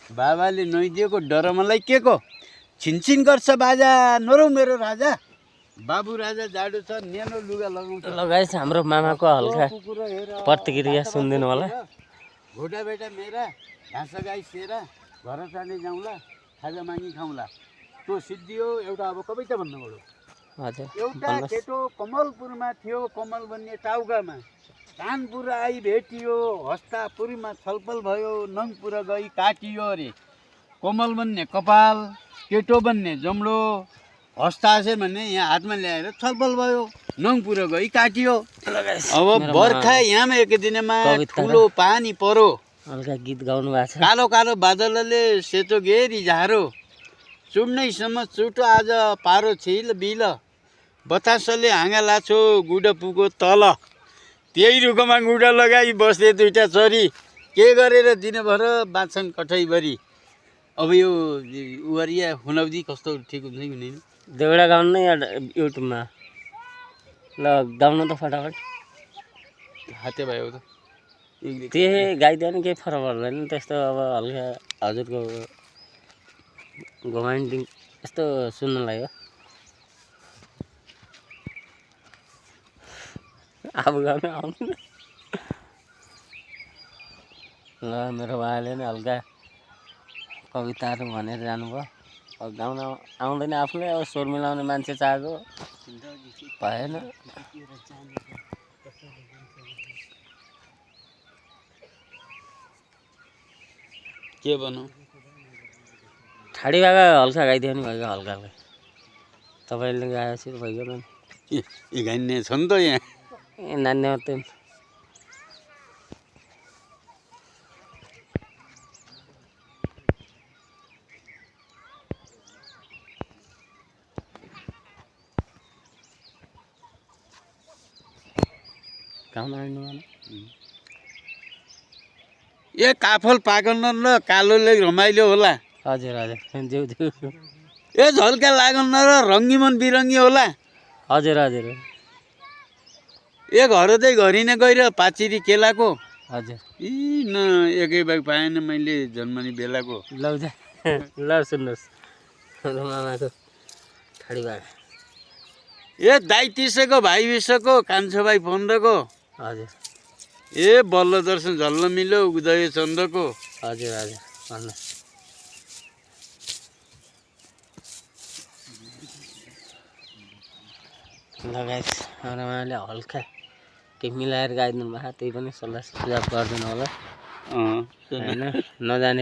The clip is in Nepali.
बाबाले नैदिएको डर मलाई के को छिनछिन गर्छ बाजा नरौ मेरो राजा बाबु राजा जाडो छ न्यानो लुगा लगाउँछ लगाएछ हाम्रो मामाको हल्का प्रतिक्रिया सुनिदिनु होला घोटा बेटा मेरा घाँस गाई सेरा घर जाने जाउँला खाजा मागी खाउँला त्यो सिद्धियो एउटा अब कविता भन्नुभयो हजुर एउटा केटो कमलपुरमा थियो कमल भन्ने टाउकामा कानपुर आई भेटियो हस्तापुरीमा छलफल भयो नङपुर गई काटियो अरे कमल भन्ने कपाल केटो भन्ने जमडो हस्तासे भन्ने यहाँ हातमा ल्याएर छलफल भयो नङपुर गई काटियो अब बर्खा याम एक दिनमा ठुलो पानी परो हल्का गीत गाउनु भएको छ कालो कालो बादलले सेतो घेरी झारो चुड्नैसम्म चुटो आज पारो छिल बिल बतासले हाँगा लाछो गुडा पुगो तल त्यही रुखमा गुडा लगाई बस्थे दुईटा चरी के गरेर दिनभर बाँच्छन् कठैभरि अब यो उवरिया हुनौदी कस्तो ठिक हुन्छ कि हुँदैन देउडा गाउनु नै युट्युबमा ल गाउनु त फटाफट हाते भयो त त्यही गाइदियो नि केही फरक पर्दैन त्यस्तो अब हल्का हजुरको घमाइन्डिङ यस्तो सुन्नु लाग्यो अब गाउनु आउँदैन ल मेरो भाइले नि हल्का कविताहरू भनेर जानुभयो अब गाउन आउँदैन आफूले अब स्वर मिलाउने मान्छे चाहेको भएन के भनौँ ठाडी भाका हल्का गाइदियो नि भइगयो हल्का हल्का तपाईँले गाएपछि भइगयो नि यी गाइने छ नि त यहाँ ए नानी मात्रै गाउन आउनु ए काफल पागल र कालोले रमाइलो होला हजुर हजुर ज्यू ज्यू ए झल्का लागल र रङ्गीमन बिरङ्गी होला हजुर हजुर ए घर चाहिँ घरि नै गएर पाचिरी केलाको हजुर यी न एकै बाग पाएन मैले जन्मने बेलाको लौ जा ल सुन्नुहोस् मामाको ठाडी भाका ए दाइ तिसको भाइ बिसको कान्छो भाइ पन्ध्रको हजुर ए बल्ल दर्शन झल्ल मिल्यो उदय चन्द्रको हजुर हजुर भन्नुहोस् लगाएछ हाम्रो मामाले हल्का केही मिलाएर गाइदिनु भएको त्यही पनि सल्लाह सुझाव गरिदिनु होला होइन नजाने